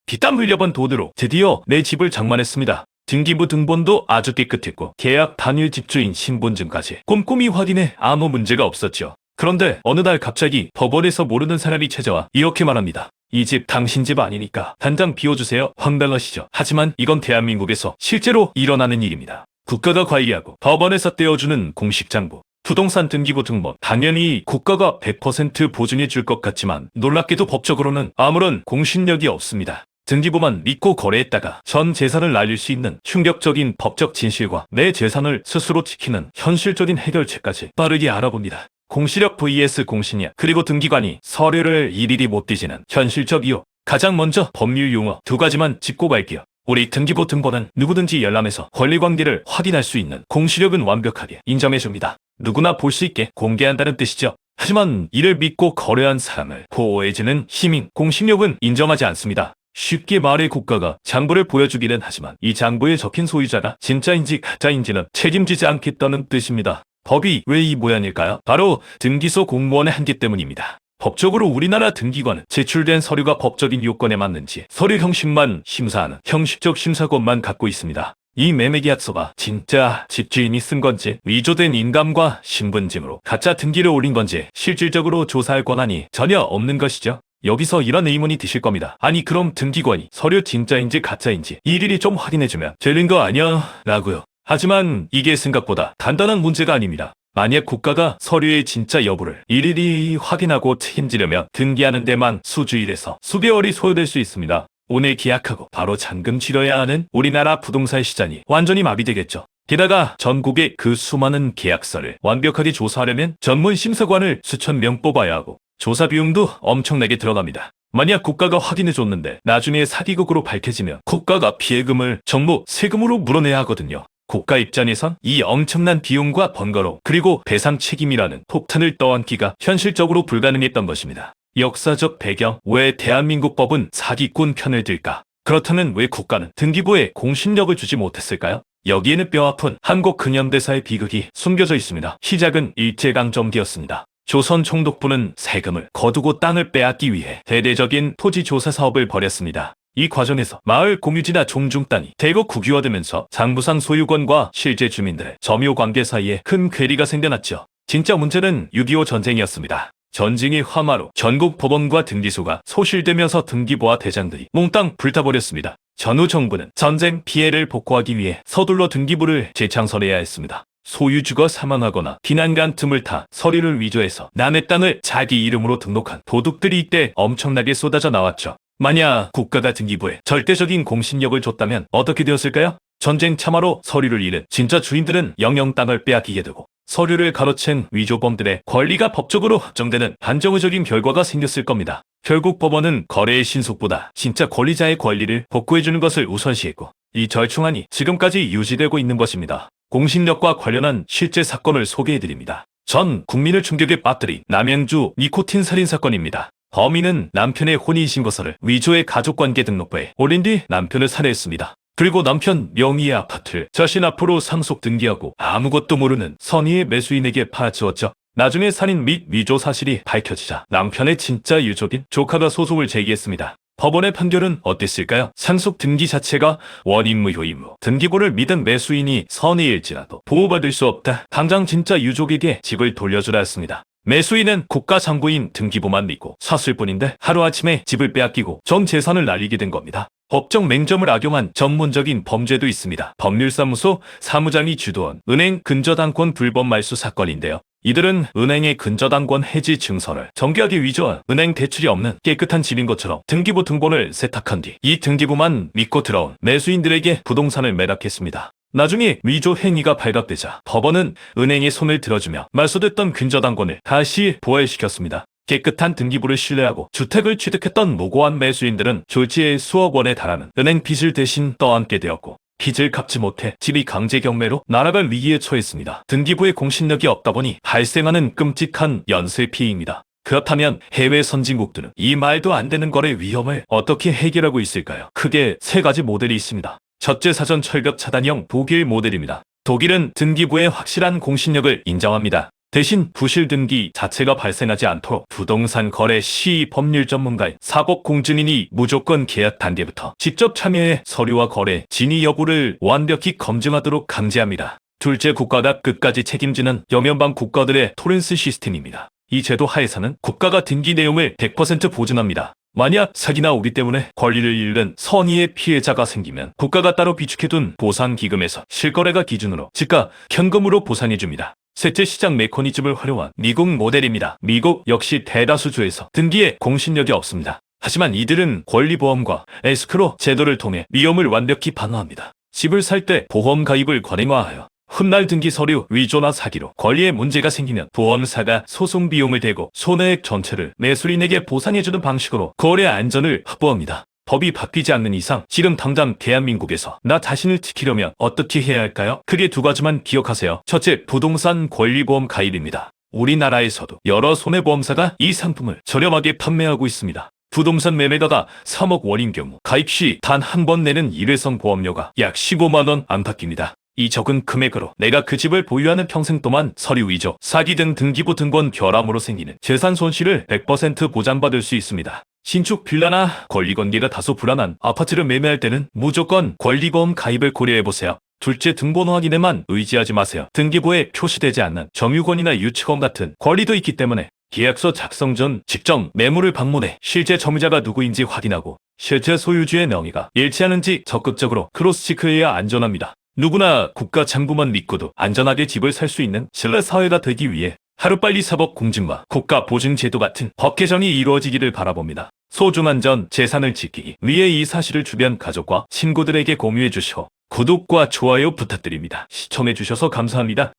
피땀 흘려본 돈으로 드디어 내 집을 장만했습니다. 등기부 등본도 아주 깨끗했고 계약 단일 집주인 신분증까지 꼼꼼히 확인해 아무 문제가 없었죠. 그런데 어느 날 갑자기 법원에서 모르는 사람이 찾아와 이렇게 말합니다. 이 집 당신 집 아니니까 당장 비워주세요. 황당하시죠? 하지만 이건 대한민국에서 실제로 일어나는 일입니다. 국가가 관리하고 법원에서 떼어주는 공식 장부. 부동산 등기부 등본. 당연히 국가가 100% 보증해 줄 것 같지만 놀랍게도 법적으로는 아무런 공신력이 없습니다. 등기부만 믿고 거래했다가 전 재산을 날릴 수 있는 충격적인 법적 진실과 내 재산을 스스로 지키는 현실적인 해결책까지 빠르게 알아봅니다. 공시력 vs 공신력, 그리고 등기관이 서류를 일일이 못 뒤지는 현실적 이유. 가장 먼저 법률 용어 두 가지만 짚고 갈게요. 우리 등기부 등본은 누구든지 열람해서 권리관계를 확인할 수 있는, 공시력은 완벽하게 인정해줍니다. 누구나 볼 수 있게 공개한다는 뜻이죠. 하지만 이를 믿고 거래한 사람을 보호해주는 힘인 공신력은 인정하지 않습니다. 쉽게 말해 국가가 장부를 보여주기는 하지만 이 장부에 적힌 소유자가 진짜인지 가짜인지는 책임지지 않겠다는 뜻입니다. 법이 왜 이 모양일까요? 바로 등기소 공무원의 한계 때문입니다. 법적으로 우리나라 등기관은 제출된 서류가 법적인 요건에 맞는지 서류 형식만 심사하는 형식적 심사권만 갖고 있습니다. 이 매매계약서가 진짜 집주인이 쓴 건지, 위조된 인감과 신분증으로 가짜 등기를 올린 건지 실질적으로 조사할 권한이 전혀 없는 것이죠. 여기서 이런 의문이 드실 겁니다. 아니 그럼 등기관이 서류 진짜인지 가짜인지 일일이 좀 확인해주면 되는 거 아니야? 라고요. 하지만 이게 생각보다 간단한 문제가 아닙니다. 만약 국가가 서류의 진짜 여부를 일일이 확인하고 책임지려면 등기하는 데만 수주일에서 수개월이 소요될 수 있습니다. 오늘 계약하고 바로 잔금 치러야 하는 우리나라 부동산 시장이 완전히 마비되겠죠. 게다가 전국의 그 수많은 계약서를 완벽하게 조사하려면 전문 심사관을 수천 명 뽑아야 하고 조사 비용도 엄청나게 들어갑니다. 만약 국가가 확인해줬는데 나중에 사기극으로 밝혀지면 국가가 피해금을 전부 세금으로 물어내야 하거든요. 국가 입장에선 이 엄청난 비용과 번거로움, 그리고 배상 책임이라는 폭탄을 떠안기가 현실적으로 불가능했던 것입니다. 역사적 배경, 왜 대한민국 법은 사기꾼 편을 들까? 그렇다면 왜 국가는 등기부에 공신력을 주지 못했을까요? 여기에는 뼈아픈 한국 근현대사의 비극이 숨겨져 있습니다. 시작은 일제강점기였습니다. 조선 총독부는 세금을 거두고 땅을 빼앗기 위해 대대적인 토지조사 사업을 벌였습니다. 이 과정에서 마을 공유지나 종중 땅이 대거 국유화되면서 장부상 소유권과 실제 주민들의 점유 관계 사이에 큰 괴리가 생겨났죠. 진짜 문제는 6.25 전쟁이었습니다. 전쟁의 화마로 전국 법원과 등기소가 소실되면서 등기부와 대장들이 몽땅 불타버렸습니다. 전후 정부는 전쟁 피해를 복구하기 위해 서둘러 등기부를 재창설해야 했습니다. 소유주가 사망하거나 비난간 틈을 타 서류를 위조해서 남의 땅을 자기 이름으로 등록한 도둑들이 이때 엄청나게 쏟아져 나왔죠. 만약 국가가 등기부에 절대적인 공신력을 줬다면 어떻게 되었을까요? 전쟁 참화로 서류를 잃은 진짜 주인들은 영영 땅을 빼앗기게 되고, 서류를 가로챈 위조범들의 권리가 법적으로 확정되는 한정의적인 결과가 생겼을 겁니다. 결국 법원은 거래의 신속보다 진짜 권리자의 권리를 복구해주는 것을 우선시했고, 이 절충안이 지금까지 유지되고 있는 것입니다. 공신력과 관련한 실제 사건을 소개해드립니다. 전 국민을 충격에 빠뜨린 남양주 니코틴 살인 사건입니다. 범인은 남편의 혼인신고서를 위조의 가족관계 등록부에 올린 뒤 남편을 살해했습니다. 그리고 남편 명의의 아파트를 자신 앞으로 상속 등기하고 아무것도 모르는 선의의 매수인에게 파주었죠. 나중에 살인 및 위조 사실이 밝혀지자 남편의 진짜 유족인 조카가 소송을 제기했습니다. 법원의 판결은 어땠을까요? 상속 등기 자체가 원인무 효인무, 등기부를 믿은 매수인이 선의일지라도 보호받을 수 없다. 당장 진짜 유족에게 집을 돌려주라 했습니다. 매수인은 국가 장부인 등기부만 믿고 샀을 뿐인데 하루아침에 집을 빼앗기고 전 재산을 날리게 된 겁니다. 법정 맹점을 악용한 전문적인 범죄도 있습니다. 법률사무소 사무장이 주도한 은행 근저당권 불법 말소 사건인데요. 이들은 은행의 근저당권 해지 증서를 정교하게 위조한 은행 대출이 없는 깨끗한 집인 것처럼 등기부 등본을 세탁한 뒤 이 등기부만 믿고 들어온 매수인들에게 부동산을 매락했습니다. 나중에 위조 행위가 발각되자 법원은 은행에 손을 들어주며 말소됐던 근저당권을 다시 부활시켰습니다. 깨끗한 등기부를 신뢰하고 주택을 취득했던 무고한 매수인들은 졸지에 수억 원에 달하는 은행 빚을 대신 떠안게 되었고, 빚을 갚지 못해 집이 강제 경매로 날아갈 위기에 처했습니다. 등기부의 공신력이 없다 보니 발생하는 끔찍한 연쇄 피해입니다. 그렇다면 해외 선진국들은 이 말도 안 되는 거래 위험을 어떻게 해결하고 있을까요? 크게 세 가지 모델이 있습니다. 첫째, 사전 철벽 차단형 독일 모델입니다. 독일은 등기부의 확실한 공신력을 인정합니다. 대신 부실 등기 자체가 발생하지 않도록 부동산 거래 시 법률 전문가인 사법공증인이 무조건 계약 단계부터 직접 참여해 서류와 거래 진위 여부를 완벽히 검증하도록 강제합니다. 둘째, 국가가 끝까지 책임지는 영연방 국가들의 토렌스 시스템입니다. 이 제도 하에서는 국가가 등기 내용을 100% 보증합니다. 만약 사기나 오기 때문에 권리를 잃는 선의의 피해자가 생기면 국가가 따로 비축해둔 보상기금에서 실거래가 기준으로 즉각 현금으로 보상해줍니다. 셋째, 시장 메커니즘을 활용한 미국 모델입니다. 미국 역시 대다수 주에서 등기에 공신력이 없습니다. 하지만 이들은 권리보험과 에스크로 제도를 통해 위험을 완벽히 반환합니다. 집을 살 때 보험 가입을 관행화하여 훗날 등기 서류 위조나 사기로 권리에 문제가 생기면 보험사가 소송 비용을 대고 손해액 전체를 매수인에게 보상해주는 방식으로 거래 안전을 확보합니다. 법이 바뀌지 않는 이상 지금 당장 대한민국에서 나 자신을 지키려면 어떻게 해야 할까요? 크게 두 가지만 기억하세요. 첫째, 부동산 권리보험 가입입니다. 우리나라에서도 여러 손해보험사가 이 상품을 저렴하게 판매하고 있습니다. 부동산 매매가가 3억 원인 경우 가입 시 단 한 번 내는 일회성 보험료가 약 15만 원 안팎입니다. 이 적은 금액으로 내가 그 집을 보유하는 평생 동안 서류 위조, 사기 등 등기부 등본 결함으로 생기는 재산 손실을 100% 보장받을 수 있습니다. 신축 빌라나 권리관계가 다소 불안한 아파트를 매매할 때는 무조건 권리보험 가입을 고려해보세요. 둘째, 등본 확인에만 의지하지 마세요. 등기부에 표시되지 않는 점유권이나 유치권 같은 권리도 있기 때문에 계약서 작성 전 직접 매물을 방문해 실제 점유자가 누구인지 확인하고 실제 소유주의 명의가 일치하는지 적극적으로 크로스체크해야 안전합니다. 누구나 국가 장부만 믿고도 안전하게 집을 살 수 있는 신뢰 사회가 되기 위해 하루빨리 사법 공증과 국가 보증 제도 같은 법 개정이 이루어지기를 바라봅니다. 소중한 전 재산을 지키기 위해 이 사실을 주변 가족과 친구들에게 공유해 주시고 구독과 좋아요 부탁드립니다. 시청해 주셔서 감사합니다.